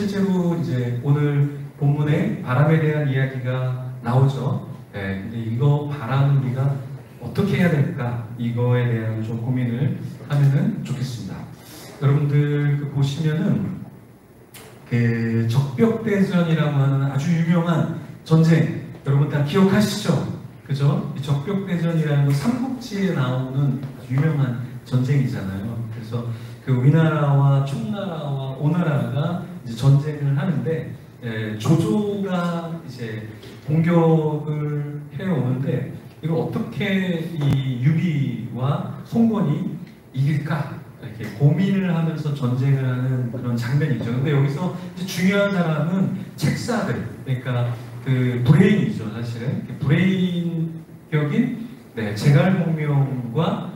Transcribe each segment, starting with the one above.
실제로 이제 오늘 본문에 바람에 대한 이야기가 나오죠. 네, 근데 이거 바람 우리가 어떻게 해야 될까? 이거에 대한 좀 고민을 하면은 좋겠습니다. 여러분들 보시면은 그 적벽대전이라고 하는 아주 유명한 전쟁 여러분 다 기억하시죠? 그죠? 이 적벽대전이라는 거 삼국지에 나오는 유명한 전쟁이잖아요. 그래서 그 위나라와 총나라와 오나라가 이제 전쟁을 하는데 조조가 이제 공격을 해오는데 이걸 어떻게 이 유비와 송건이 이길까? 이렇게 고민을 하면서 전쟁을 하는 그런 장면이죠. 근데 여기서 이제 중요한 사람은 책사들, 그러니까 그 브레인이죠, 사실은. 브레인격인 제갈공명과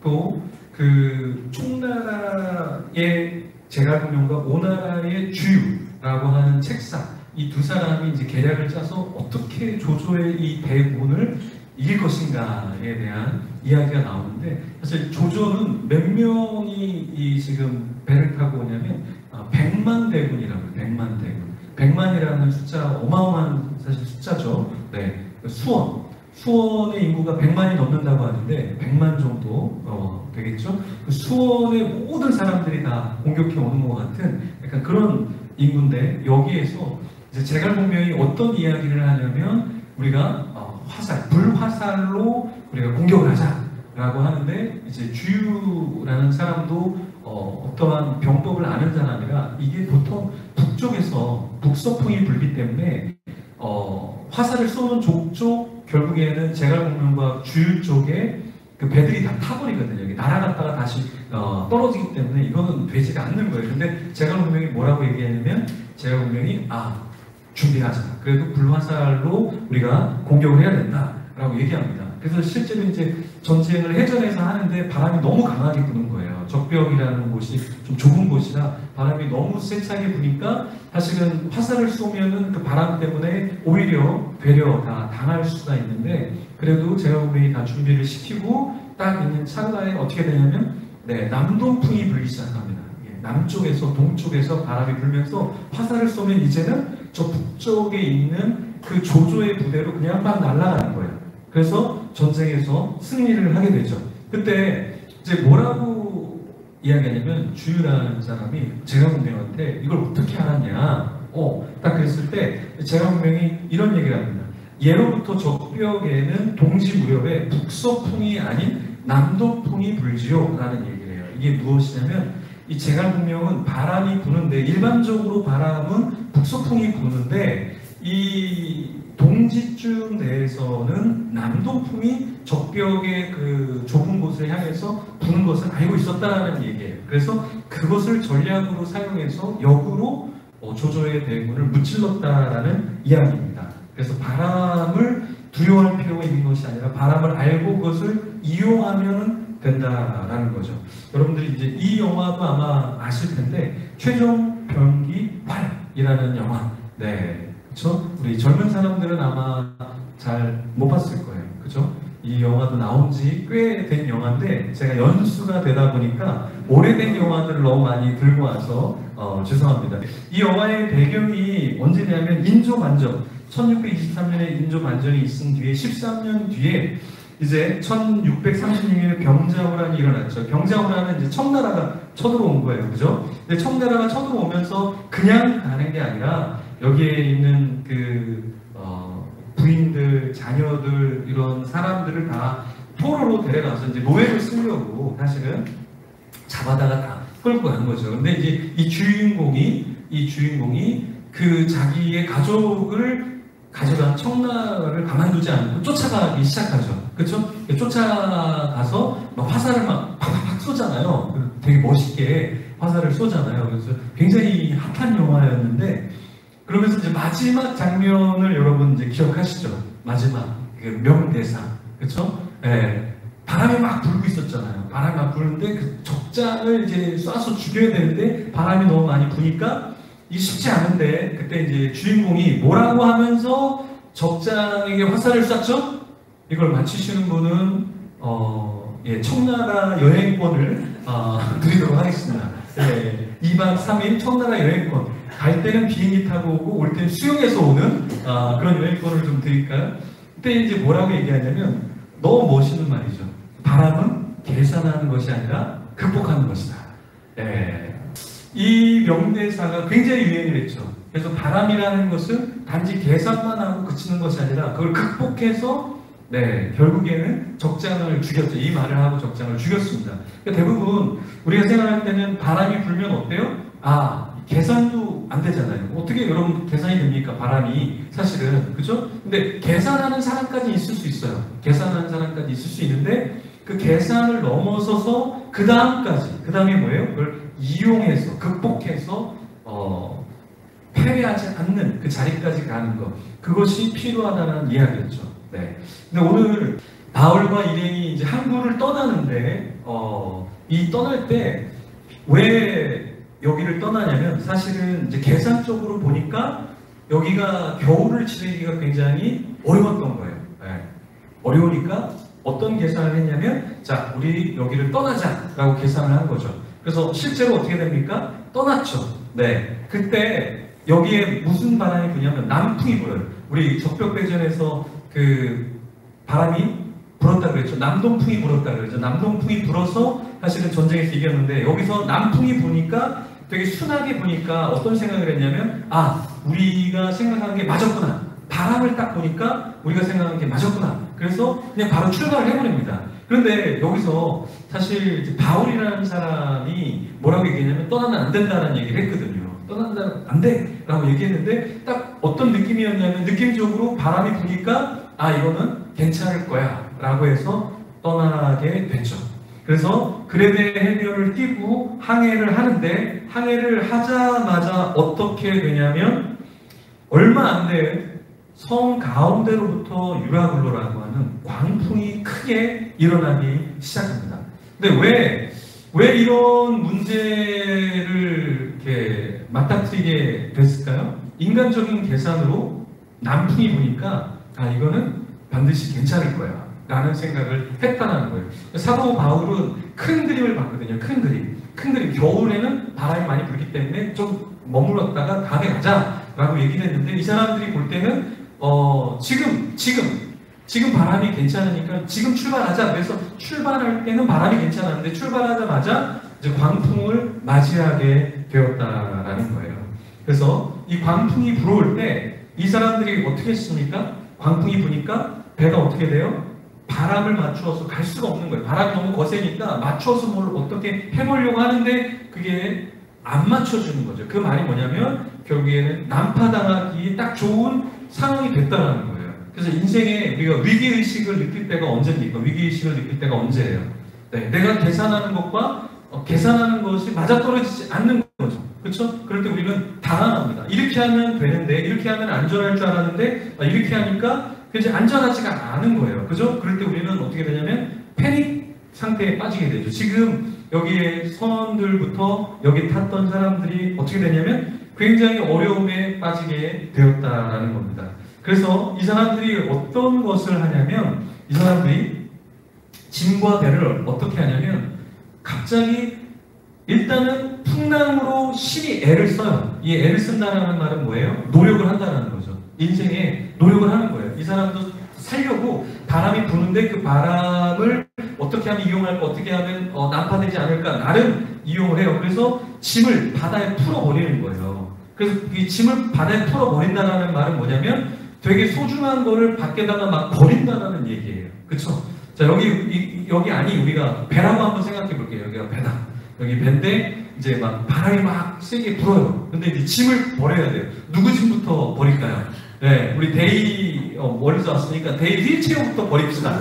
또 그 총나라의 제갈공명과 오나라의 주유라고 하는 책사, 이 두 사람이 이제 계략을 짜서 어떻게 조조의 이 대군을 이길 것인가에 대한 이야기가 나오는데, 사실 조조는 몇 명이 이 지금 배를 타고 오냐면 100만 대군이라고 해요. 100만 대군. 100만이라는 숫자 어마어마한 사실 숫자죠. 수원의 인구가 100만이 넘는다고 하는데 100만 정도 되겠죠. 그 수원의 모든 사람들이 다 공격해 오는 것 같은 약간 그런 인구인데, 여기에서 이제 제갈공명이 어떤 이야기를 하냐면 우리가 불화살로 우리가 공격을 하자라고 하는데, 이제 주유라는 사람도 어떠한 병법을 아는 사람이라 이게 보통 북쪽에서 북서풍이 불기 때문에 화살을 쏘는 족족 결국에는 제갈공명과 주유 쪽에 그 배들이 다 타버리거든요. 여기 날아갔다가 다시 떨어지기 때문에 이거는 되지가 않는 거예요. 근데 제갈공명이 뭐라고 얘기했냐면, 제갈공명이 준비하자. 그래도 불화살로 우리가 공격을 해야 된다라고 얘기합니다. 그래서 실제로 이제 전쟁을 해전에서 하는데 바람이 너무 강하게 부는 거예요. 적벽이라는 곳이 좀 좁은 곳이라 바람이 너무 세차게 부니까 사실은 화살을 쏘면은 그 바람 때문에 오히려 되려 다 당할 수가 있는데, 그래도 제갈공명이 다 준비를 시키고 딱 있는 찰나에 어떻게 되냐면 남동풍이 불기 시작합니다. 남쪽에서 동쪽에서 바람이 불면서 화살을 쏘면 이제는 저 북쪽에 있는 그 조조의 부대로 그냥 막 날아가는 거예요. 그래서 전쟁에서 승리를 하게 되죠. 그때 이제 뭐라고 이야기하냐면, 주유라는 사람이 제갈공명한테 이걸 어떻게 알았냐? 딱 그랬을 때 제갈공명이 이런 얘기를 합니다. 예로부터 적벽에는 동지 무렵에 북서풍이 아닌 남동풍이 불지요 라는 얘기를 해요. 이게 무엇이냐면, 이 제갈공명은 바람이 부는데, 일반적으로 바람은 북서풍이 부는데 이 동지쯤 내에서는 남동풍이 적벽의 그 좁은 곳을 향해서 부는 것을 알고 있었다는 얘기예요. 그래서 그것을 전략으로 사용해서 역으로 조조의 대군을 무찔렀다라는 이야기입니다. 그래서 바람을 두려워할 필요가 있는 것이 아니라 바람을 알고 그것을 이용하면 된다라는 거죠. 여러분들이 이제 이 영화도 아마 아실 텐데, 최종병기 8이라는 영화. 그렇죠? 우리 젊은 사람들은 아마 잘 못 봤을 거예요. 그렇죠? 이 영화도 나온 지 꽤 된 영화인데, 제가 연수가 되다 보니까 오래된 영화들을 너무 많이 들고 와서 죄송합니다. 이 영화의 배경이 언제냐면 인조반정, 1623년에 인조반정이 있은 뒤에 13년 뒤에 이제 1636년에 병자호란이 일어났죠. 병자호란은 이제 청나라가 쳐들어온 거예요. 그죠? 근데 청나라가 쳐들어오면서 그냥 가는 게 아니라 여기에 있는 그 부인들, 자녀들, 이런 사람들을 다 포로로 데려가서 이제 노예를 쓰려고 사실은 잡아다가 다 끌고 간 거죠. 근데 이제 이 주인공이 그 자기의 가족을 가져간 청나라를 가만두지 않고 쫓아가기 시작하죠. 그렇죠? 쫓아가서 막 화살을 막 팍팍 쏘잖아요. 되게 멋있게 화살을 쏘잖아요. 그래서 굉장히 핫한 영화였는데, 그러면서 이제 마지막 장면을 여러분 이제 기억하시죠? 마지막 그 명대사, 그렇죠? 바람이 막 불고 있었잖아요. 바람이 막 부는데 그 적장을 이제 쏴서 죽여야 되는데 바람이 너무 많이 부니까 이게 쉽지 않은데, 그때 이제 주인공이 뭐라고 하면서 적장에게 화살을 쐈죠? 이걸 맞히시는 분은 청나라 여행권을 드리도록 하겠습니다. 2박 3일 청나라 여행권. 갈 때는 비행기 타고 오고 올 때는 수영해서 오는 그런 여행권을 좀 드릴까요? 그때 이제 뭐라고 얘기하냐면 너무 멋있는 말이죠. 바람은 계산하는 것이 아니라 극복하는 것이다. 예. 이 명대사가 굉장히 유행을 했죠. 그래서 바람이라는 것은 단지 계산만 하고 그치는 것이 아니라 그걸 극복해서 결국에는 적장을 죽였죠. 이 말을 하고 적장을 죽였습니다. 그러니까 대부분 우리가 생각할 때는 바람이 불면 어때요? 계산도 안 되잖아요. 어떻게 여러분 계산이 됩니까? 바람이 사실은 그죠? 근데 계산하는 사람까지 있을 수 있어요. 계산하는 사람까지 있을 수 있는데 그 계산을 넘어서서 그 다음에 뭐예요? 그걸 이용해서 극복해서 패배하지 않는 그 자리까지 가는 것, 그것이 필요하다는 이야기였죠. 네. 근데 오늘 바울과 일행이 이제 항구를 떠나는데 이 떠날 때 왜 여기를 떠나냐면 사실은 이제 계산적으로 보니까 여기가 겨울을 지내기가 굉장히 어려웠던 거예요. 네. 어려우니까 어떤 계산을 했냐면 자, 우리 여기를 떠나자라고 계산을 한 거죠. 그래서 실제로 어떻게 됩니까? 떠났죠. 네. 그때 여기에 무슨 바람이 부냐면 남풍이 불어요. 우리 적벽대전에서 그 바람이 불었다 그랬죠. 남동풍이 불었다 그랬죠. 남동풍이 불어서 사실은 전쟁에서 이겼는데 여기서 남풍이 부니까 되게 순하게 부니까 어떤 생각을 했냐면 우리가 생각하는 게 맞았구나. 바람을 딱 보니까 우리가 생각하는 게 맞았구나. 그래서 그냥 바로 출발을 해버립니다. 그런데 여기서 사실 바울이라는 사람이 뭐라고 얘기했냐면 떠나면 안 된다는 얘기를 했거든요. 떠난다면 안 돼! 라고 얘기했는데 딱 어떤 느낌이었냐면 느낌적으로 바람이 부니까 이거는 괜찮을 거야 라고 해서 떠나게 됐죠. 그래서 그레데 해변을 뛰고 항해를 하는데 항해를 하자마자 어떻게 되냐면 얼마 안 된 성 가운데로부터 유라굴로라고 하는 광풍이 크게 일어나기 시작합니다. 근데 왜 이런 문제를 이렇게 맞닥뜨리게 됐을까요? 인간적인 계산으로 남풍이 부니까 이거는 반드시 괜찮을 거야 라는 생각을 했다는 거예요. 사도 바울은 큰 그림을 봤거든요. 큰 그림. 겨울에는 바람이 많이 불기 때문에 좀 머물렀다가 다음에 가자 라고 얘기를 했는데 이 사람들이 볼 때는 지금 바람이 괜찮으니까 지금 출발하자. 그래서 출발할 때는 바람이 괜찮았는데 출발하자마자 이제 광풍을 맞이하게 되었다라는 거예요. 그래서 이 광풍이 불어올 때 이 사람들이 어떻게 했습니까? 광풍이 부니까 배가 어떻게 돼요? 바람을 맞추어서 갈 수가 없는 거예요. 바람이 너무 거세니까 맞춰서 뭘 어떻게 해보려고 하는데 그게 안 맞춰주는 거죠. 그 말이 뭐냐면 결국에는 난파당하기 딱 좋은 상황이 됐다는 거예요. 그래서 인생에 우리가 위기의식을 느낄 때가 언제입니까? 위기의식을 느낄 때가 언제예요? 내가 계산하는 것과 계산하는 것이 맞아떨어지지 않는 거죠. 그렇죠? 그럴 때 우리는 당황합니다. 이렇게 하면 되는데, 이렇게 하면 안전할 줄 알았는데, 이렇게 하니까 이제 안전하지가 않은 거예요. 그죠? 그럴 때 우리는 어떻게 되냐면 패닉 상태에 빠지게 되죠. 지금 여기에 선원들부터 여기 탔던 사람들이 어떻게 되냐면 굉장히 어려움에 빠지게 되었다라는 겁니다. 그래서 이 사람들이 어떤 것을 하냐면 이 사람들이 짐과 배를 어떻게 하냐면 갑자기 일단은 풍랑으로 심히 애를 써요. 이 애를 쓴다는 말은 뭐예요? 노력을 한다는 거죠. 인생에 노력을 하는 거예요. 이 사람도 살려고 바람이 부는데 그 바람을 어떻게 하면 이용할까, 어떻게 하면 난파되지 않을까 나름 이용을 해요. 그래서 짐을 바다에 풀어버리는 거예요. 그래서 이 짐을 바다에 풀어버린다는 말은 뭐냐면 되게 소중한 거를 밖에다가 막 버린다는 얘기예요. 그쵸? 자, 여기 아니, 우리가 배라고 한번 생각해 볼게요. 여기가 배다. 여기 배인데, 이제 막 바람이 막 세게 불어요. 근데 이제 짐을 버려야 돼요. 누구 짐부터 버릴까요? 네, 우리 데이, 멀리서 왔으니까 데이 휠체어부터 버립시다.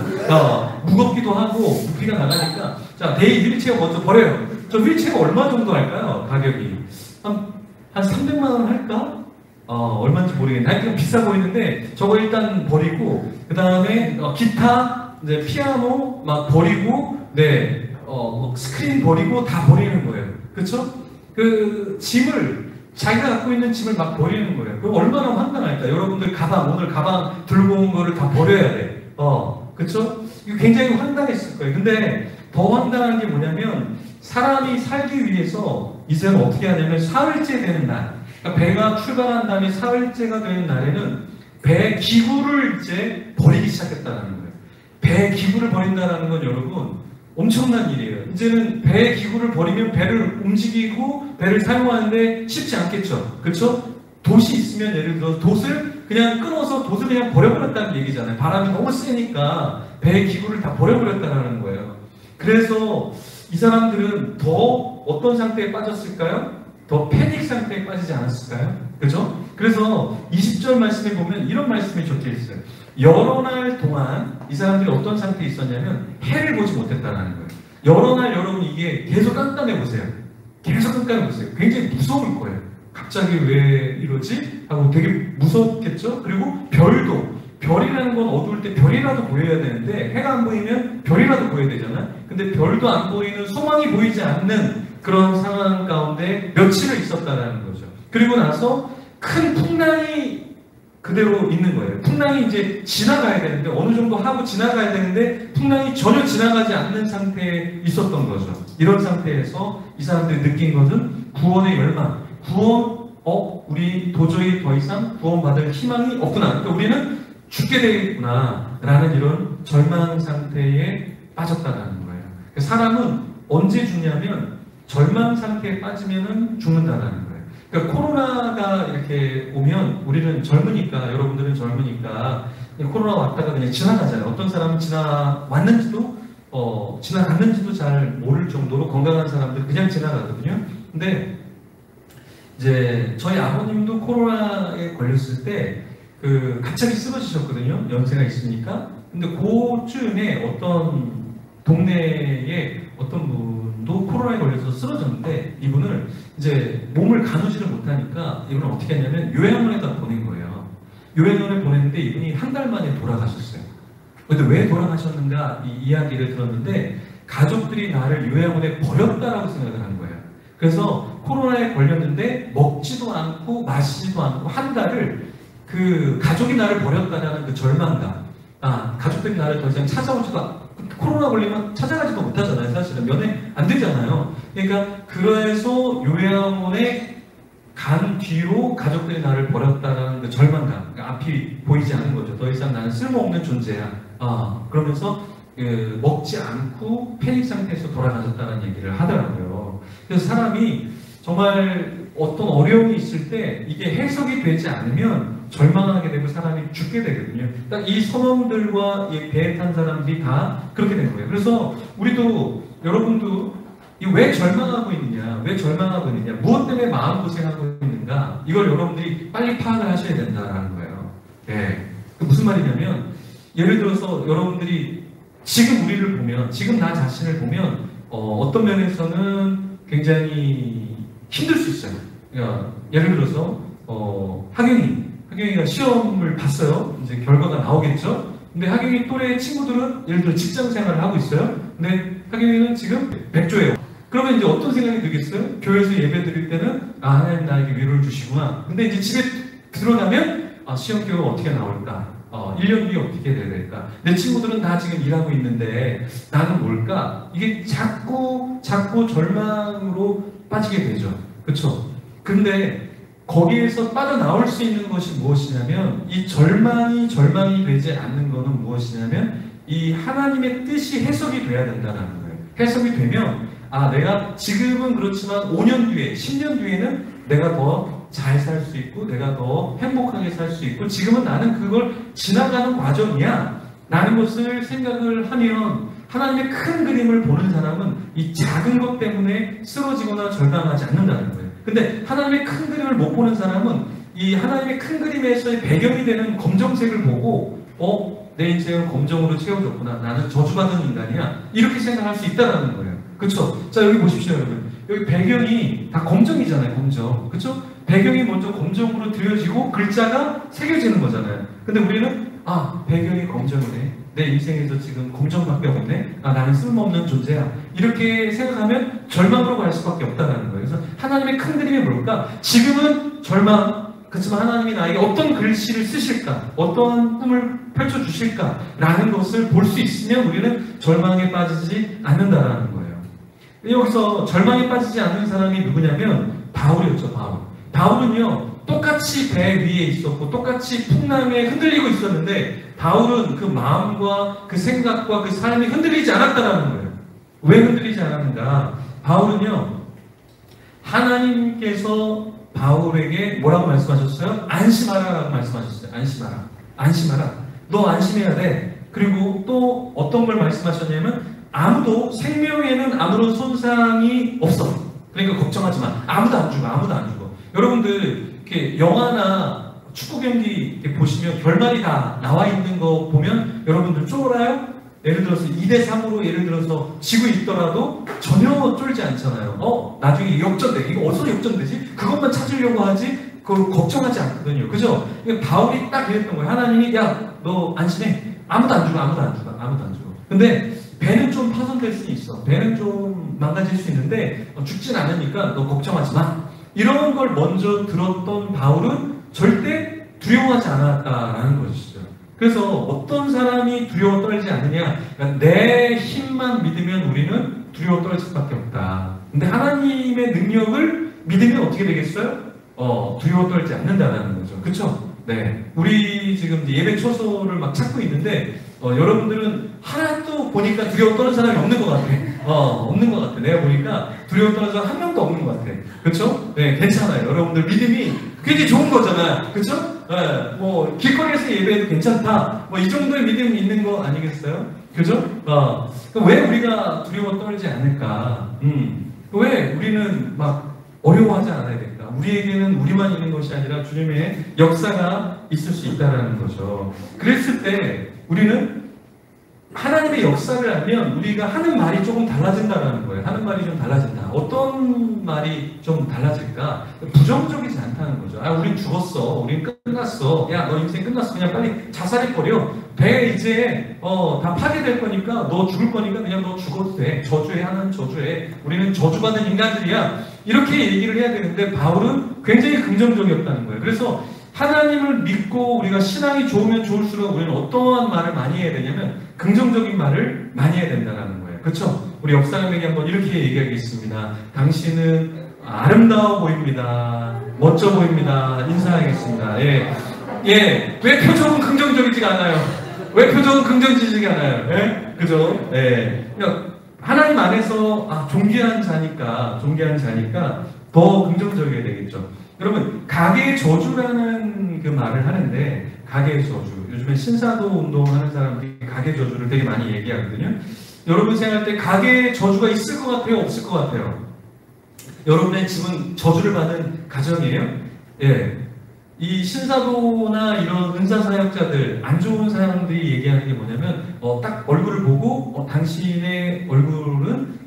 무겁기도 하고, 부피가 나가니까. 자, 데이 휠체어 먼저 버려요. 저 휠체어 얼마 정도 할까요? 가격이. 한 300만원 할까? 얼마인지 모르겠네. 하여튼 비싸 보이는데, 저거 일단 버리고, 그 다음에 기타, 이제 피아노 막 버리고, 스크린 버리고 다 버리는 거예요. 그쵸? 그 짐을, 자기가 갖고 있는 짐을 막 버리는 거예요. 그럼 얼마나 황당할까? 여러분들 오늘 가방 들고 온 거를 다 버려야 돼. 그쵸? 이거 굉장히 황당했을 거예요. 근데 더 황당한 게 뭐냐면, 사람이 살기 위해서 이제는 어떻게 하냐면, 사흘째 되는 날, 그러니까 배가 출발한 다음에 사흘째가 되는 날에는 배 기구를 이제 버리기 시작했다는 거예요. 배 기구를 버린다는 건 여러분 엄청난 일이에요. 이제는 배 기구를 버리면 배를 움직이고 배를 사용하는데 쉽지 않겠죠. 그렇죠? 돛이 있으면 예를 들어서 돛을 그냥 끊어서 돛을 그냥 버려버렸다는 얘기잖아요. 바람이 너무 세니까 배의 기구를 다 버려버렸다는 거예요. 그래서 이 사람들은 더 어떤 상태에 빠졌을까요? 더 패닉 상태에 빠지지 않았을까요? 그죠? 그래서 20절 말씀에 보면 이런 말씀이 적혀 있어요. 여러 날 동안 이 사람들이 어떤 상태에 있었냐면 해를 보지 못했다는 거예요. 여러 날 여러분 이게 계속 깜깜해 보세요. 계속 깜깜해 보세요. 굉장히 무서울 거예요. 갑자기 왜 이러지? 하고 되게 무섭겠죠? 그리고 별이라는 건 어두울 때 별이라도 보여야 되는데 해가 안 보이면 별이라도 보여야 되잖아요. 근데 별도 안 보이는 소망이 보이지 않는 그런 상황 가운데 며칠을 있었다라는 거죠. 그리고 나서 큰 풍랑이 그대로 있는 거예요. 풍랑이 이제 지나가야 되는데 어느 정도 하고 지나가야 되는데 풍랑이 전혀 지나가지 않는 상태에 있었던 거죠. 이런 상태에서 이 사람들이 느낀 것은 구원의 열망, 우리 도저히 더 이상 구원받을 희망이 없구나. 그러니까 우리는 죽게 되겠구나 라는 이런 절망 상태에 빠졌다는 거예요. 사람은 언제 죽냐면 절망 상태에 빠지면 죽는다는 거예요. 그러니까 코로나가 이렇게 오면 우리는 젊으니까, 여러분들은 젊으니까 코로나 왔다가 그냥 지나가잖아요. 어떤 사람은 지나왔는지도 지나갔는지도 잘 모를 정도로 건강한 사람들은 그냥 지나가거든요. 근데 이제 저희 아버님도 코로나에 걸렸을 때 갑자기 쓰러지셨거든요. 연세가 있으니까. 근데 그쯤에 어떤 동네에 어떤 분도 코로나에 걸려서 쓰러졌는데 이분을 이제 몸을 가누지를 못하니까 이분을 어떻게 했냐면 요양원에다 보낸 거예요. 요양원에 보냈는데 이분이 한 달 만에 돌아가셨어요. 근데 왜 돌아가셨는가 이 이야기를 들었는데 가족들이 나를 요양원에 버렸다라고 생각을 한 거예요. 그래서 코로나에 걸렸는데 먹지도 않고 마시지도 않고 한 달을 가족이 나를 버렸다라는 그 절망감, 가족들이 나를 더 이상 찾아오지도 않고, 코로나 걸리면 찾아가지도 못하잖아요. 사실은 면회 안 되잖아요. 그러니까 그래서 요양원에 간 뒤로 가족들이 나를 버렸다라는 그 절망감, 그러니까 앞이 보이지 않는 거죠. 더 이상 나는 쓸모없는 존재야. 그러면서 먹지 않고 패닉 상태에서 돌아가셨다는 얘기를 하더라고요. 그래서 사람이 정말 어떤 어려움이 있을 때 이게 해석이 되지 않으면 절망하게 되고 사람이 죽게 되거든요. 딱 이 선원들과 이 배에 탄 사람들이 다 그렇게 된 거예요. 그래서 우리도, 여러분도 왜 절망하고 있느냐, 왜 절망하고 있느냐, 무엇 때문에 마음고생하고 있는가, 이걸 여러분들이 빨리 파악을 하셔야 된다는 거예요. 예. 무슨 말이냐면, 예를 들어서 여러분들이 지금 우리를 보면, 지금 나 자신을 보면 어떤 면에서는 굉장히 힘들 수 있어요. 그러니까 예를 들어서 하경이가 시험을 봤어요. 이제 결과가 나오겠죠. 근데 하경이 또래 친구들은 예를 들어 직장 생활을 하고 있어요. 근데 하경이는 지금 백조예요. 그러면 이제 어떤 생각이 들겠어요? 교회에서 예배 드릴 때는 하나님 나에게 위로를 주시구나. 근데 이제 집에 들어가면 시험 결과가 어떻게 나올까? 1년 뒤에 어떻게 돼야 될까? 내 친구들은 다 지금 일하고 있는데 나는 뭘까? 이게 자꾸 절망으로 빠지게 되죠. 그렇죠? 근데 거기에서 빠져나올 수 있는 것이 무엇이냐면, 이 절망이 되지 않는 것은 무엇이냐면 이 하나님의 뜻이 해석이 돼야 된다는 거예요. 해석이 되면 내가 지금은 그렇지만 5년 뒤에, 10년 뒤에는 내가 더 잘 살 수 있고 내가 더 행복하게 살 수 있고 지금은 나는 그걸 지나가는 과정이야 라는 것을 생각을 하면, 하나님의 큰 그림을 보는 사람은 이 작은 것 때문에 쓰러지거나 절망하지 않는다는 거예요. 근데 하나님의 큰 그림을 못 보는 사람은 이 하나님의 큰 그림에서의 배경이 되는 검정색을 보고 내 인생은 검정으로 채워졌구나, 나는 저주받은 인간이야, 이렇게 생각할 수 있다는 거예요. 그쵸? 자, 여기 보십시오, 여러분. 여기 배경이 다 검정이잖아요, 검정. 그쵸? 배경이 먼저 검정으로 드려지고 글자가 새겨지는 거잖아요. 근데 우리는 배경이 검정이네, 내 인생에서 지금 검정밖에 없네, 나는 쓸모없는 존재야, 이렇게 생각하면 절망으로 갈 수밖에 없다는 거예요. 그래서 하나님의 큰 그림이 뭘까? 지금은 절망, 그렇지만 하나님이 나에게 어떤 글씨를 쓰실까, 어떠한 꿈을 펼쳐주실까 라는 것을 볼 수 있으면 우리는 절망에 빠지지 않는다라는 거예요. 여기서 절망에 빠지지 않는 사람이 누구냐면 바울이었죠. 바울은요, 똑같이 배 위에 있었고, 똑같이 풍랑에 흔들리고 있었는데, 바울은 그 마음과 그 생각과 그 삶이 흔들리지 않았다는 거예요. 왜 흔들리지 않았는가? 바울은요, 하나님께서 바울에게 뭐라고 말씀하셨어요? 안심하라라고 말씀하셨어요. 안심하라. 안심하라. 너 안심해야 돼. 그리고 또 어떤 걸 말씀하셨냐면, 아무도 생명에는 아무런 손상이 없어. 그러니까 걱정하지 마. 아무도 안 죽어. 아무도 안 죽어. 여러분들 이렇게 영화나 축구 경기 이렇게 보시면 결말이 다 나와 있는 거 보면 여러분들 쫄아요? 예를 들어서 2대3으로 예를 들어서 지고 있더라도 전혀 쫄지 않잖아요. 나중에 역전돼. 이거 어디서 역전되지? 그것만 찾으려고 하지? 그걸 걱정하지 않거든요. 그죠? 바울이 딱 이랬던 거예요. 하나님이 야, 너 안심해. 아무도 안 죽어. 아무도 안 죽어. 아무도 안 죽어. 근데 배는 좀 파손될 수 있어. 배는 좀 망가질 수 있는데 죽진 않으니까 너 걱정하지 마. 이런 걸 먼저 들었던 바울은 절대 두려워하지 않았다라는 것이죠. 그래서 어떤 사람이 두려워 떨지 않느냐? 그러니까 내 힘만 믿으면 우리는 두려워 떨 수밖에 없다. 근데 하나님의 능력을 믿으면 어떻게 되겠어요? 두려워 떨지 않는다라는 거죠. 그렇죠? 네. 우리 지금 예배 초소를 막 찾고 있는데 여러분들은 하나도 보니까 두려워 떠는 사람이 없는 것 같아. 없는 것 같아. 내가 보니까 두려워 떠는 사람 한 명도 없는 것 같아. 그렇죠? 네, 괜찮아요. 여러분들 믿음이 굉장히 좋은 거잖아요. 그렇죠? 네, 뭐 길거리에서 예배해도 괜찮다. 뭐 이 정도의 믿음이 있는 거 아니겠어요? 그죠? 왜 우리가 두려워 떨지 않을까? 왜 우리는 막 어려워하지 않아야 될까? 우리에게는 우리만 있는 것이 아니라 주님의 역사가 있을 수 있다는 거죠. 그랬을 때 우리는 하나님의 역사를 알면 우리가 하는 말이 조금 달라진다는 거예요. 하는 말이 좀 달라진다. 어떤 말이 좀 달라질까? 부정적이지 않다는 거죠. 우린 죽었어. 우린 끝났어. 야, 너 인생 끝났어. 그냥 빨리 자살해버려. 배 이제 다 파괴될 거니까 너 죽을 거니까 그냥 너 죽어도 돼. 저주해. 하는 저주해. 우리는 저주받은 인간들이야. 이렇게 얘기를 해야 되는데 바울은 굉장히 긍정적이었다는 거예요. 그래서 하나님을 믿고 우리가 신앙이 좋으면 좋을수록 우리는 어떠한 말을 많이 해야 되냐면 긍정적인 말을 많이 해야 된다는 거예요. 그렇죠? 우리 옆사람에게 한번 이렇게 얘기하겠습니다. 당신은 아름다워 보입니다. 멋져 보입니다. 인사하겠습니다. 예. 왜 표정은 긍정적이지가 않아요? 왜 표정은 긍정적이지가 않아요? 예? 그죠? 예. 하나님 안에서 존귀한 자니까 더 긍정적이어야 되겠죠. 여러분, 가계의 저주라는 그 말을 하는데, 가계의 저주. 요즘에 신사도 운동하는 사람들이 가계 저주를 되게 많이 얘기하거든요. 여러분 생각할 때 가계의 저주가 있을 것 같아요? 없을 것 같아요? 여러분의 집은 저주를 받은 가정이에요? 예. 이 신사도나 이런 은사사역자들, 안 좋은 사람들이 얘기하는 게 뭐냐면, 딱 얼굴을 보고, 당신의 얼굴은,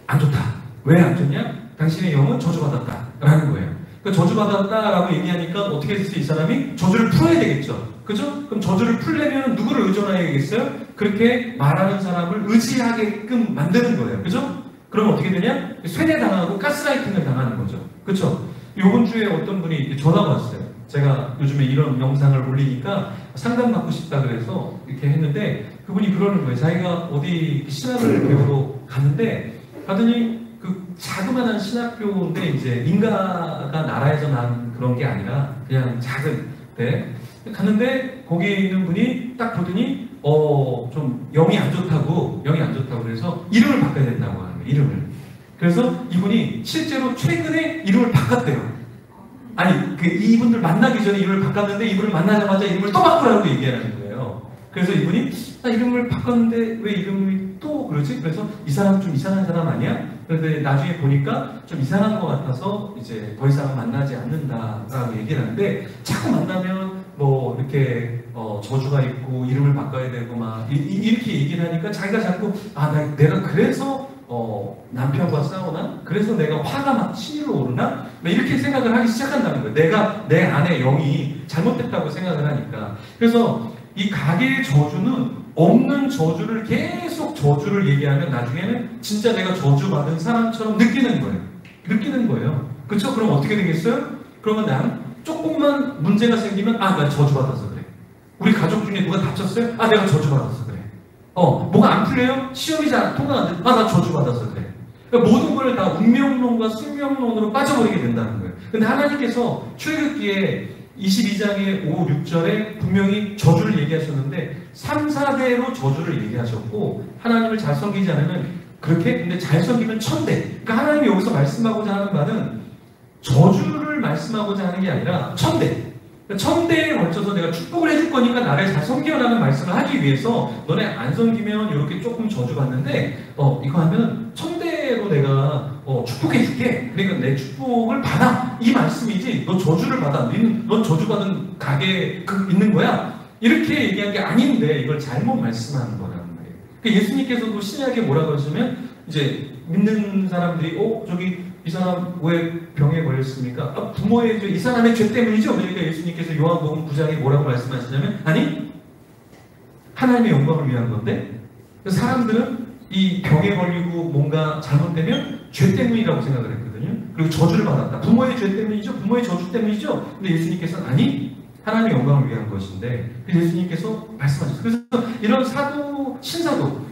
안 좋다. 왜 안 좋냐? 당신의 영은 저주받았다. 라는 거예요. 그러니까 저주받았다라고 얘기하니까 어떻게 해서 이 사람이 저주를 풀어야 되겠죠. 그죠? 그럼 저주를 풀려면 누구를 의존해야겠어요? 그렇게 말하는 사람을 의지하게끔 만드는 거예요. 그죠? 그럼 어떻게 되냐? 쇠뇌당하고 가스라이팅을 당하는 거죠. 그쵸? 요번 주에 어떤 분이 전화가 왔어요. 제가 요즘에 이런 영상을 올리니까 상담받고 싶다 그래서 이렇게 했는데 그분이 그러는 거예요. 자기가 어디 신학을 배우러 갔는데 가더니 그 자그마한 신학교인데 이제 인가가 나라에서 난 그런 게 아니라 그냥 작은 데 갔는데 거기에 있는 분이 딱 보더니 좀 영이 안 좋다고 그래서 이름을 바꿔야 된다고 하는 거예요. 이름을. 그래서 이분이 실제로 최근에 이름을 바꿨대요. 아니 이분들 만나기 전에 이름을 바꿨는데 이분을 만나자마자 이름을 또 바꾸라고 얘기하는 거예요. 그래서 이분이 나 이름을 바꿨는데 왜 이름이 또 그러지? 그래서 이 사람 좀 이상한 사람 아니야? 그런데 나중에 보니까 좀 이상한 것 같아서 이제 더 이상 만나지 않는다라고 얘기를 하는데 자꾸 만나면 뭐 이렇게 저주가 있고 이름을 바꿔야 되고 막 이렇게 얘기를 하니까 자기가 자꾸 내가 그래서 남편과 싸우나? 그래서 내가 화가 막 치밀어 오르나? 이렇게 생각을 하기 시작한다는 거예요. 내가 내 안에 영이 잘못됐다고 생각을 하니까. 그래서 이 가계의 저주는 없는 저주를 계속 저주를 얘기하면 나중에는 진짜 내가 저주받은 사람처럼 느끼는 거예요. 그렇죠? 그럼 어떻게 되겠어요? 그러면 난 조금만 문제가 생기면 나 저주받아서 그래. 우리 가족 중에 누가 다쳤어요? 내가 저주받아서 그래. 뭐가 안 풀려요? 시험이 잘 통과 안 돼. 나 저주받아서 그래. 그러니까 모든 걸 다 운명론과 숙명론으로 빠져버리게 된다는 거예요. 근데 하나님께서 출애굽기에 22장의 5, 6절에 분명히 저주를 얘기하셨는데 3, 4대로 저주를 얘기하셨고 하나님을 잘 섬기지 않으면 그렇게 근데 잘 섬기면 천대. 그러니까 하나님이 여기서 말씀하고자 하는 바는 저주를 말씀하고자 하는 게 아니라 천대. 천대에 걸쳐서 내가 축복을 해줄 거니까 나를 잘 섬겨라는 말씀을 하기 위해서 너네 안 섬기면 이렇게 조금 저주받는데 이거 하면 천대로 내가 축복해줄게. 그러니까 내 축복을 받아. 이 말씀이지 너 저주를 받아. 넌 저주받은 가게에 있는 거야. 이렇게 얘기한 게 아닌데 이걸 잘못 말씀하는 거라는 거예요. 그러니까 예수님께서도 신약에 뭐라고 하시면 이제 믿는 사람들이 저기 이 사람 왜 병에 걸렸습니까? 부모의 이 사람의 죄 때문이죠. 그러니까 예수님께서 요한복음 9장에 뭐라고 말씀하시냐면 아니 하나님의 영광을 위한 건데 사람들은 이 병에 걸리고 뭔가 잘못되면 죄 때문이라고 생각을 했거든요. 그리고 저주를 받았다. 부모의 죄 때문이죠. 부모의 저주 때문이죠. 근데 예수님께서는 아니 하나님의 영광을 위한 것인데 예수님께서 말씀하셨어요. 그래서 이런 사도,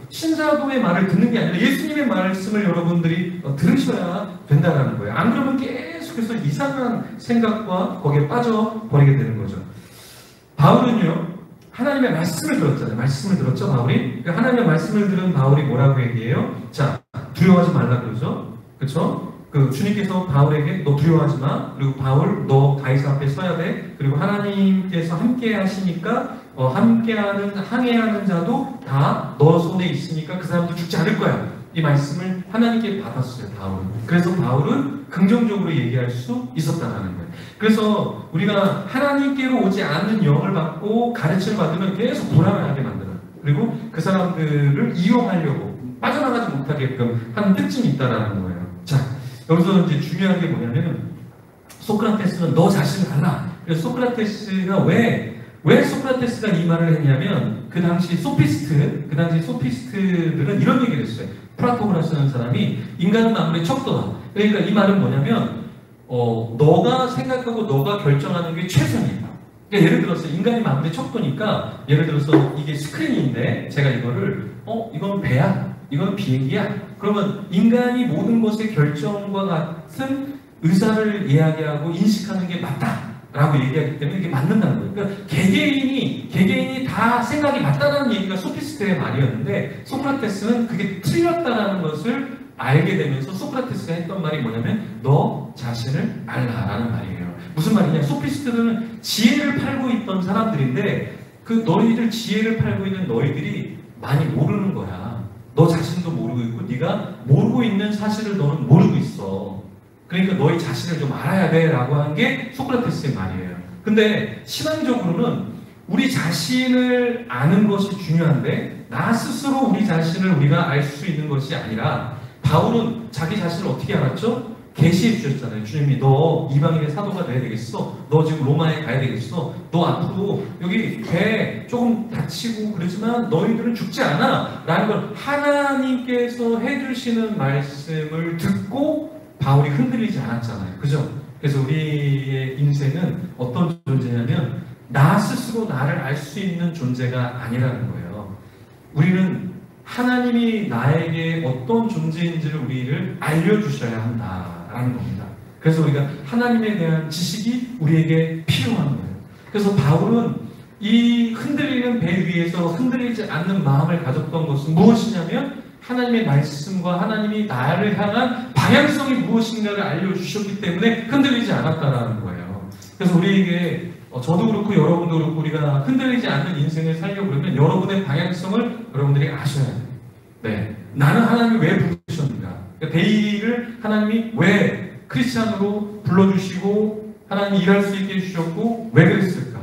신사도의 말을 듣는 게 아니라 예수님의 말씀을 여러분들이 들으셔야 된다는 거예요. 안 그러면 계속해서 이상한 생각과 거기에 빠져버리게 되는 거죠. 바울은요, 하나님의 말씀을 들었잖아요. 말씀을 들었죠, 바울이? 그러니까 하나님의 말씀을 들은 바울이 뭐라고 얘기해요? 자, 두려워하지 말라 그러죠? 그렇죠? 주님께서 바울에게 너 두려워하지 마. 그리고 바울 너 가이사 앞에 서야 돼. 그리고 하나님께서 함께 하시니까 함께하는 항해하는 자도 다 너 손에 있으니까 그 사람도 죽지 않을 거야. 이 말씀을 하나님께 받았어요, 바울은. 그래서 바울은 긍정적으로 얘기할 수 있었다는 거예요. 그래서 우리가 하나님께로 오지 않는 영을 받고 가르침을 받으면 계속 불안하게 만들어요. 그리고 그 사람들을 이용하려고 빠져나가지 못하게끔 하는 특징이 있다는 거예요. 자, 여기서 이제 중요한 게 뭐냐면 소크라테스는 너 자신을 알라. 그래서 소크라테스가 왜 소크라테스가 이 말을 했냐면 그 당시 소피스트들은 이런 얘기를 했어요. 프라토고라스라는 사람이 인간은 만물의 척도다. 그러니까 이 말은 뭐냐면 너가 생각하고 너가 결정하는 게 최선이다. 그러니까 예를 들어서 인간이 만물의 척도니까 예를 들어서 이게 스크린인데 제가 이거를 이건 배야. 이건 비행기야. 그러면 인간이 모든 것의 결정과 같은 의사를 이야기하고 인식하는 게 맞다라고 얘기하기 때문에 이게 맞는다는 거예요. 그러니까 개개인이 다 생각이 맞다라는 얘기가 소피스트의 말이었는데 소크라테스는 그게 틀렸다라는 것을 알게 되면서 소크라테스가 했던 말이 뭐냐면 너 자신을 알라라는 말이에요. 무슨 말이냐? 소피스트들은 지혜를 팔고 있던 사람들인데 그 너희들 지혜를 팔고 있는 너희들이 많이 모르는 거야. 너 자신도 모르고 있고 네가 모르고 있는 사실을 너는 모르고 있어. 그러니까 너희 자신을 좀 알아야 돼 라고 한 게 소크라테스의 말이에요. 근데 신앙적으로는 우리 자신을 아는 것이 중요한데 나 스스로 우리 자신을 우리가 알 수 있는 것이 아니라 바울은 자기 자신을 어떻게 알았죠? 계시해 주셨잖아요. 주님이 너 이방인의 사도가 돼야 되겠어. 너 지금 로마에 가야 되겠어. 너 앞으로 여기 배 조금 다치고 그러지만 너희들은 죽지 않아. 라는 걸 하나님께서 해주시는 말씀을 듣고 바울이 흔들리지 않았잖아요. 그죠? 그래서 우리의 인생은 어떤 존재냐면 나 스스로 나를 알 수 있는 존재가 아니라는 거예요. 우리는 하나님이 나에게 어떤 존재인지를 우리를 알려주셔야 한다라는 겁니다. 그래서 우리가 하나님에 대한 지식이 우리에게 필요한 거예요. 그래서 바울은 이 흔들리는 배 위에서 흔들리지 않는 마음을 가졌던 것은 무엇이냐면 하나님의 말씀과 하나님이 나를 향한 방향성이 무엇인가를 알려주셨기 때문에 흔들리지 않았다라는 거예요. 그래서 우리에게 저도 그렇고 여러분도 그렇고 우리가 흔들리지 않는 인생을 살려고 그러면 여러분의 방향성을 여러분들이 아셔야 돼요. 네, 나는 하나님이 왜 부르셨는가? 그러니까 데이를 하나님이 왜 크리스찬으로 불러주시고 하나님이 일할 수 있게 해주셨고 왜 그랬을까?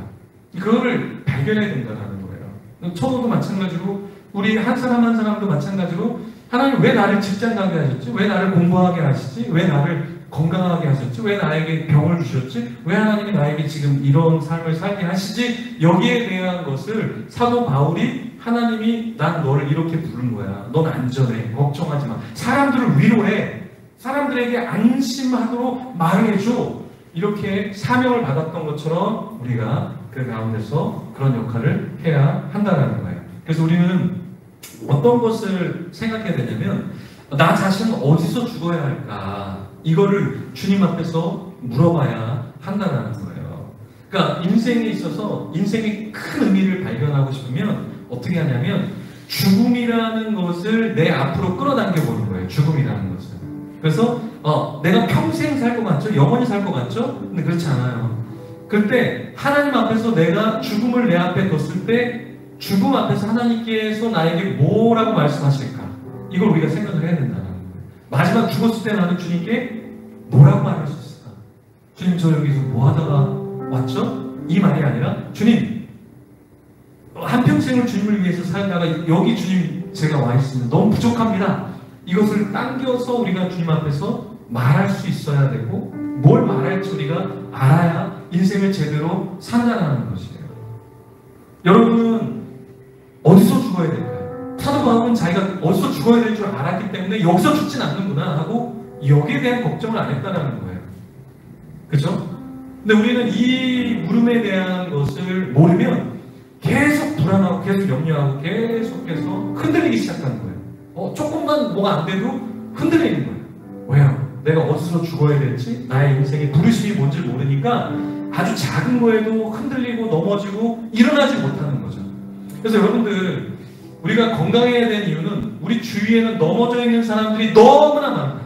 그거를 발견해야 된다는 거예요. 저도 마찬가지로 우리 한 사람 한 사람도 마찬가지로 하나님 왜 나를 직장 가게 하셨지? 왜 나를 공부하게 하시지? 왜 나를 건강하게 하셨지? 왜 나에게 병을 주셨지? 왜 하나님이 나에게 지금 이런 삶을 살게 하시지? 여기에 대한 것을 사도 바울이 하나님이 난 너를 이렇게 부른 거야. 넌 안전해. 걱정하지 마. 사람들을 위로해. 사람들에게 안심하도록 말해줘. 이렇게 사명을 받았던 것처럼 우리가 그 가운데서 그런 역할을 해야 한다는 거예요. 그래서 우리는 어떤 것을 생각해야 되냐면 나 자신은 어디서 죽어야 할까? 이거를 주님 앞에서 물어봐야 한다는 거예요. 그러니까 인생에 있어서 인생의 큰 의미를 발견하고 싶으면 어떻게 하냐면 죽음이라는 것을 내 앞으로 끌어당겨 보는 거예요. 죽음이라는 것을. 그래서 내가 평생 살 것 같죠? 영원히 살 것 같죠? 근데 그렇지 않아요. 그때 하나님 앞에서 내가 죽음을 내 앞에 뒀을 때 죽음 앞에서 하나님께서 나에게 뭐라고 말씀하실까? 이걸 우리가 생각을 해야 된다는 거예요. 마지막 죽었을 때 나는 주님께 뭐라고 말할 수 있을까? 주님, 저 여기서 뭐 하다가 왔죠? 이 말이 아니라 주님, 한평생을 주님을 위해서 살다가 여기 주님 제가 와 있습니다. 너무 부족합니다. 이것을 당겨서 우리가 주님 앞에서 말할 수 있어야 되고 뭘 말할지 우리가 알아야 인생을 제대로 산다는 것이에요. 여러분은 어디서 죽어야 될까요? 사도 바울은 자기가 어디서 죽어야 될 줄 알았기 때문에 여기서 죽진 않는구나 하고 여기에 대한 걱정을 안 했다는 거예요. 그렇죠? 근데 우리는 이 물음에 대한 것을 모르면 계속 불안하고 계속 염려하고 계속해서 흔들리기 시작하는 거예요. 조금만 뭐가 안 돼도 흔들리는 거예요. 왜요? 내가 어디서 죽어야 될지, 나의 인생의 부르심이 뭔지 모르니까 아주 작은 거에도 흔들리고 넘어지고 일어나지 못하는 거죠. 그래서 여러분들, 우리가 건강해야 되는 이유는 우리 주위에는 넘어져 있는 사람들이 너무나 많아요.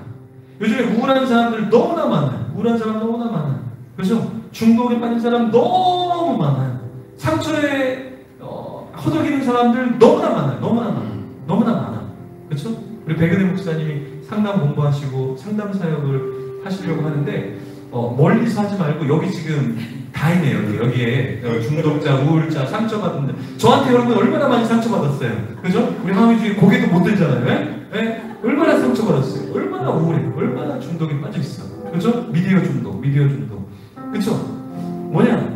요즘에 우울한 사람들 너무나 많아요. 우울한 사람 너무나 많아요. 그렇죠? 중독에 빠진 사람 너무 많아요. 상처에 허덕이는 사람들 너무나 많아요. 너무나 많아. 그렇죠? 우리 백은혜 목사님이 상담 공부하시고 상담 사역을 하시려고 하는데 멀리서 하지 말고 여기 지금 다 있네요. 여기에 중독자, 우울자, 상처받은 들. 저한테 여러분 얼마나 많이 상처받았어요. 그죠? 우리 하위 중에 고개도 못 들잖아요. 네? 얼마나 상처받았어요. 얼마나 우울해. 얼마나 중독에 빠져있어. 그죠? 미디어 중독. 그죠? 뭐냐?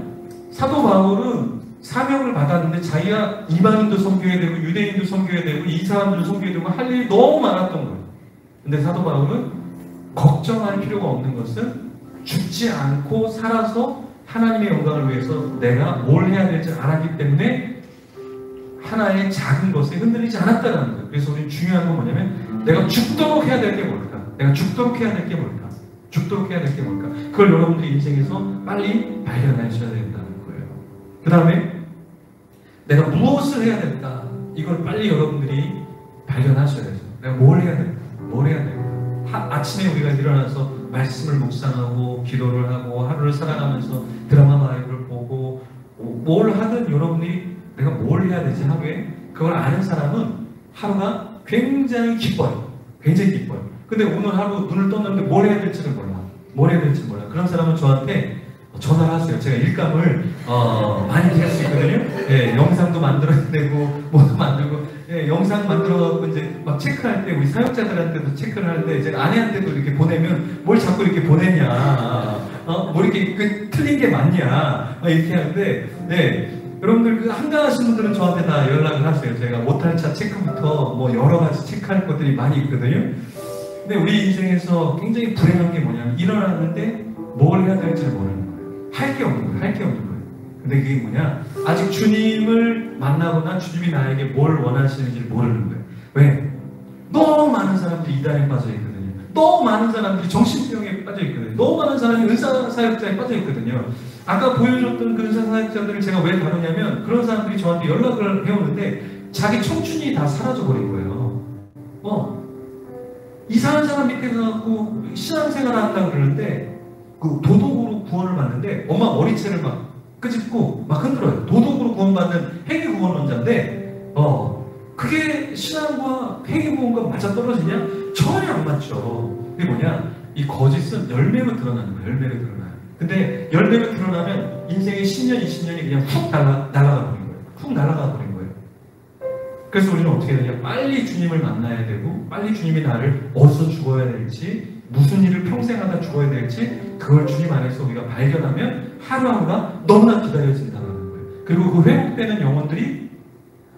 사도 바울은 사명을 받았는데 자기가 이방인도 섬겨야 되고 유대인도 섬겨야 되고 이 사람들도 섬겨야 되고 할 일이 너무 많았던 거예요. 근데 사도 바울은 걱정할 필요가 없는 것은 죽지 않고 살아서 하나님의 영광을 위해서 내가 뭘 해야 될지 알았기 때문에 하나의 작은 것에 흔들리지 않았다는 거예요. 그래서 우리 중요한 건 뭐냐면 내가 죽도록 해야 될 게 뭘까? 내가 죽도록 해야 될 게 뭘까? 죽도록 해야 될 게 뭘까? 그걸 여러분들이 인생에서 빨리 발견하셔야 된다는 거예요. 그 다음에 내가 무엇을 해야 될까? 이걸 빨리 여러분들이 발견하셔야 돼요. 내가 뭘 해야 될까? 아침에 우리가 일어나서 말씀을 묵상하고 기도를 하고 하루를 살아가면서 드라마 바이블을 보고 뭘 하든 여러분들이 내가 뭘 해야 되지 하루에 그걸 아는 사람은 하루가 굉장히 기뻐요. 근데 오늘 하루 눈을 떴는데 뭘 해야 될지를 몰라. 그런 사람은 저한테 전화를 하세요. 제가 일감을 많이 될 수 있거든요. 예, 영상도 만들어야 되고 뭐도 만들고 영상 만들어갖고 이제 막 체크할 때 우리 사역자들한테도 체크를 하는데 제가 아내한테도 이렇게 보내면 뭘 자꾸 이렇게 보내냐, 뭐 이렇게 틀린 게 맞냐 이렇게 하는데 여러분들 그 한가하신 분들은 저한테 다 연락을 하세요. 제가 못할 차 체크부터 뭐 여러 가지 체크할 것들이 많이 있거든요. 근데 우리 인생에서 굉장히 불행한 게 뭐냐면 일어났는데 뭘 해야 될지를 모르는 거예요. 할 게 없는 거예요. 근데 그게 뭐냐? 아직 주님을 만나거나 주님이 나에게 뭘 원하시는지를 모르는 거예요. 왜? 너무 많은 사람들이 이단에 빠져 있거든요. 너무 많은 사람들이 정신병에 빠져 있거든요. 너무 많은 사람이 은사사역자에 빠져 있거든요. 아까 보여줬던 그 은사사역자들을 제가 왜 다루냐면 그런 사람들이 저한테 연락을 해오는데 자기 청춘이 다 사라져버린 거예요. 이상한 사람 밑에 가서 신앙생활을 한다고 그러는데 그 도덕으로 구원을 받는데 엄마 머리채를 막 끄집고 막 흔들어요. 도덕으로 구원받는 행위구원원자인데 그게 신앙과 행위구원과 맞아떨어지냐? 전혀 안 맞죠. 그게 뭐냐? 이 거짓은 열매로 드러나는 거예요. 근데 열매로 드러나면 인생의 10년, 20년이 그냥 훅 날아가 버린 거예요. 그래서 우리는 어떻게 해야 되냐? 빨리 주님을 만나야 되고 빨리 주님이 나를 어디서 죽어야 될지 무슨 일을 평생 하다 죽어야 될지 그걸 주님 안에서 우리가 발견하면 하루하루가 너무나 기다려진다는 거예요. 그리고 그 회복되는 영혼들이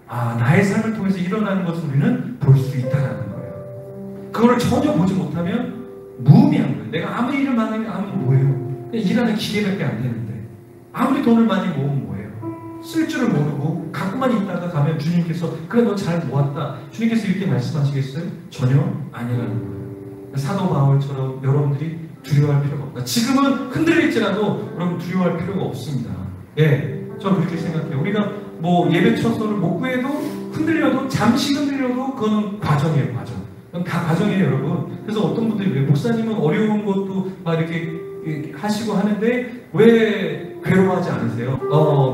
나의 삶을 통해서 일어나는 것을 우리는 볼 수 있다는 거예요. 그거를 전혀 보지 못하면 무의미한 거예요. 내가 아무리 일을 많이 하면 뭐예요? 일하는 기계밖에 안 되는데 아무리 돈을 많이 모으면 뭐예요? 쓸 줄을 모르고 갖고만 있다가 가면 주님께서 그래 너 잘 모았다 주님께서 이렇게 말씀하시겠어요? 전혀 아니라는 거예요. 사도 바울처럼 여러분들이 두려워할 필요가 없다. 지금은 흔들릴지라도 여러분 두려워할 필요가 없습니다. 예, 저는 그렇게 생각해요. 우리가 뭐 예배 처소를 못 구해도 흔들려도 잠시 흔들려도 그거는 과정이에요. 과정. 그건 다 과정이에요, 여러분. 그래서 어떤 분들이 왜 목사님은 어려운 것도 막 이렇게 하시고 하는데 왜 괴로워하지 않으세요?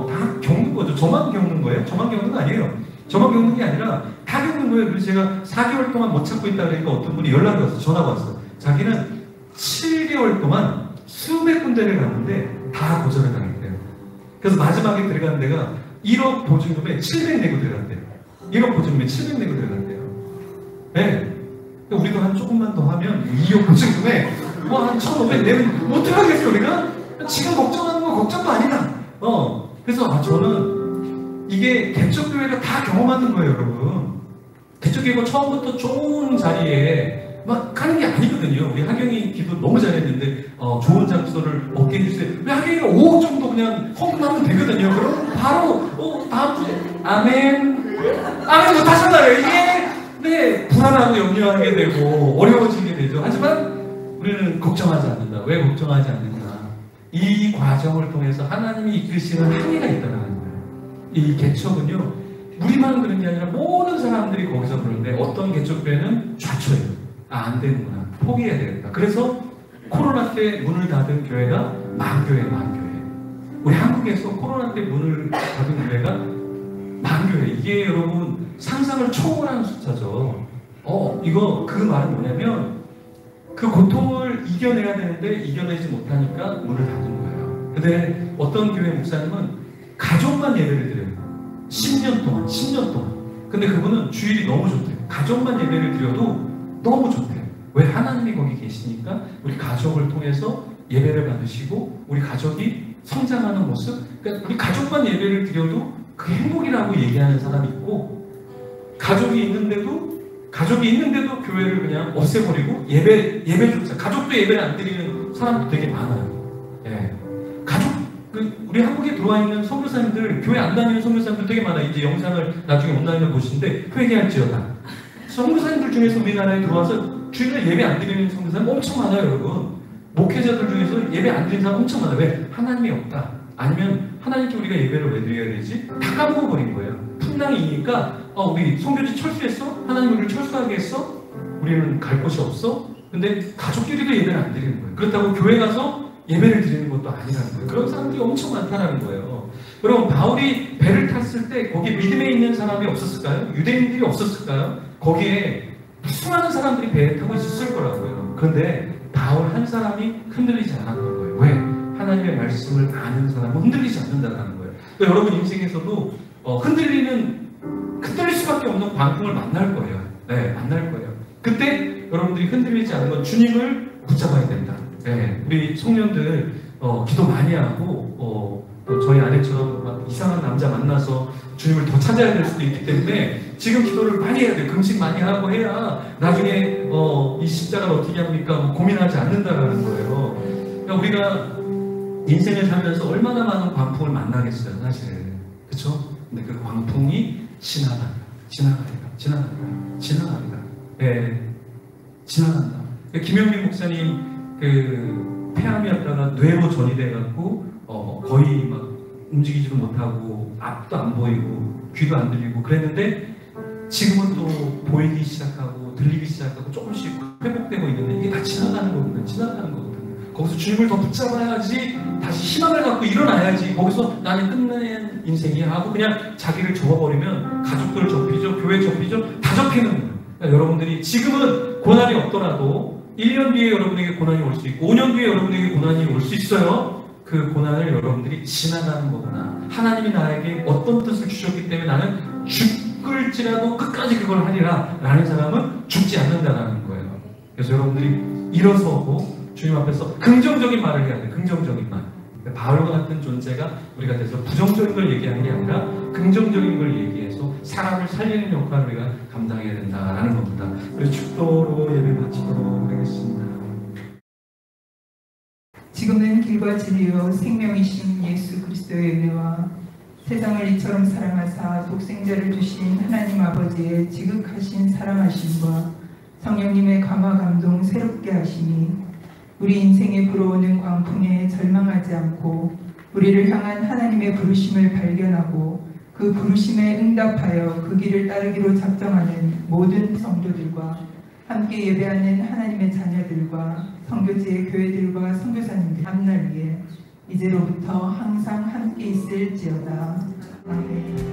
다 겪는 거죠. 저만 겪는 거예요? 저만 겪는 거 아니에요. 저만 겪는 게 아니라 다 겪는 거예요. 그래서 제가 4개월 동안 못 찾고 있다 그러니까 어떤 분이 연락이 왔어. 전화가 왔어. 자기는 7개월 동안 수백 군데를 갔는데 다 거절을 당했대요. 그래서 마지막에 들어간 데가 1억 보증금에 700 내고 들어갔대요. 1억 보증금에 700 내고 들어갔대요. 네. 우리도 한 조금만 더 하면 2억 보증금에 뭐 한 1,500 내면 못 들어가겠어 우리가? 지금 걱정하는 건 걱정도 아니다. 그래서 저는 이게 개척교회가 다 경험하는 거예요, 여러분. 개척교회가 처음부터 좋은 자리에 막 가는 게 아니거든요. 우리 하경이 기도 너무 잘했는데 좋은 장소를 얻게 해주세요. 우리 하경이가 5억 정도 그냥 헌금하면 되거든요. 그럼 바로 다음 주에 아멘 뭐 다시 하나요. 이게 네, 불안하고 염려하게 되고 어려워지게 되죠. 하지만 우리는 걱정하지 않는다. 왜 걱정하지 않는가? 이 과정을 통해서 하나님이 이끄시는 항해가 있다는 거예요. 이 개척은요, 우리만 그런 게 아니라 모든 사람들이 거기서 그러는데 어떤 개척교회는 좌초해요. 안 되는구나. 포기해야 되겠다. 그래서 코로나 때 문을 닫은 교회가 만교회예요, 만교회. 우리 한국에서 코로나 때 문을 닫은 교회가 만교회. 이게 여러분 상상을 초월한 숫자죠. 이거 그 말은 뭐냐면 그 고통을 이겨내야 되는데 이겨내지 못하니까 문을 닫은 거예요. 근데 어떤 교회 목사님은 가족만 예배를 드려요. 10년 동안. 근데 그분은 주일이 너무 좋대요. 가족만 예배를 드려도 너무 좋대요. 왜? 하나님이 거기 계시니까 우리 가족을 통해서 예배를 받으시고 우리 가족이 성장하는 모습. 그러니까 우리 가족만 예배를 드려도 그 행복이라고 얘기하는 사람이 있고 가족이 있는데도 교회를 그냥 없애버리고 예배조차 가족도 예배를 안 드리는 사람도 되게 많아요. 예. 우리 한국에 들어와 있는 선교사님들 교회 안 다니는 선교사님들 되게 많아요. 이제 영상을 나중에 온라인으로 보시는데 회개할지어다. 선교사님들 중에서 우리나라에 들어와서 주일날 예배 안 드리는 선교사님 엄청 많아요, 여러분. 목회자들 중에서 예배 안 드리는 사람 엄청 많아요. 왜? 하나님이 없다. 아니면 하나님께 우리가 예배를 왜 드려야 되지? 다 까먹어버린 거예요. 풍랑이니까 우리 선교지 철수했어? 하나님 우리를 철수하게 했어? 우리는 갈 곳이 없어? 근데 가족끼리도 예배를 안 드리는 거예요. 그렇다고 교회 가서 예배를 드리는 것도 아니라는 거예요. 그런 사람들이 엄청 많다는 거예요. 여러분 바울이 배를 탔을 때 거기에 믿음에 있는 사람이 없었을까요? 유대인들이 없었을까요? 거기에 수많은 사람들이 배에 타고 있었을 거라고요. 그런데 바울 한 사람이 흔들리지 않았던 거예요. 왜? 하나님의 말씀을 아는 사람은 흔들리지 않는다는 거예요. 그러니까 여러분 인생에서도 흔들릴 수밖에 없는 광풍을 만날 거예요. 네, 만날 거예요. 그때 여러분들이 흔들리지 않는 건 주님을 붙잡아야 된다. 네, 우리 청년들 기도 많이 하고 저희 아내처럼 막 이상한 남자 만나서 주님을 더 찾아야 될 수도 있기 때문에 지금 기도를 많이 해야 돼요. 금식 많이 하고 해야 나중에 이 십자가를 어떻게 합니까? 뭐 고민하지 않는다라는 거예요. 그러니까 우리가 인생을 살면서 얼마나 많은 광풍을 만나겠어요, 사실은. 그렇죠? 근데 그 광풍이 지나간다. 예, 지나간다. 김영민 목사님 폐암이었다가 뇌로 전이돼갖고 거의 막 움직이지도 못하고 앞도 안 보이고 귀도 안 들리고 그랬는데 지금은 또 보이기 시작하고 들리기 시작하고 조금씩 회복되고 있는데 이게 다 지나가는 거거든요. 거기서 주님을 더 붙잡아야지 다시 희망을 갖고 일어나야지 거기서 나는 끝낸 인생이야 하고 그냥 자기를 접어버리면 가족들 접히죠, 교회 접히죠, 다 접히는 거예요. 그러니까 여러분들이 지금은 고난이 없더라도 1년 뒤에 여러분에게 고난이 올 수 있고 5년 뒤에 여러분에게 고난이 올 수 있어요. 그 고난을 여러분들이 지나가는 거구나. 하나님이 나에게 어떤 뜻을 주셨기 때문에 나는 죽을지라도 끝까지 그걸 하리라 라는 사람은 죽지 않는다라는 거예요. 그래서 여러분들이 일어서고 주님 앞에서 긍정적인 말을 해야 돼요. 긍정적인 말. 바울과 같은 존재가 우리가 돼서 부정적인 걸 얘기하는 게 아니라 긍정적인 걸 얘기해서 사람을 살리는 역할을 우리가 감당해야 된다라는 겁니다. 우리 축도로 예배 마치도록 하겠습니다. 지금은 길과 진리요 생명이신 예수 그리스도의 은혜와 세상을 이처럼 사랑하사 독생자를 주신 하나님 아버지의 지극하신 사랑하심과 성령님의 감화 감동 새롭게 하심이 우리 인생에 불어오는 광풍에 절망하지 않고 우리를 향한 하나님의 부르심을 발견하고 그 부르심에 응답하여 그 길을 따르기로 작정하는 모든 성도들과 함께 예배하는 하나님의 자녀들과 선교지의 교회들과 선교사님들 앞날 위에 이제로부터 항상 함께 있을지어다. 아멘.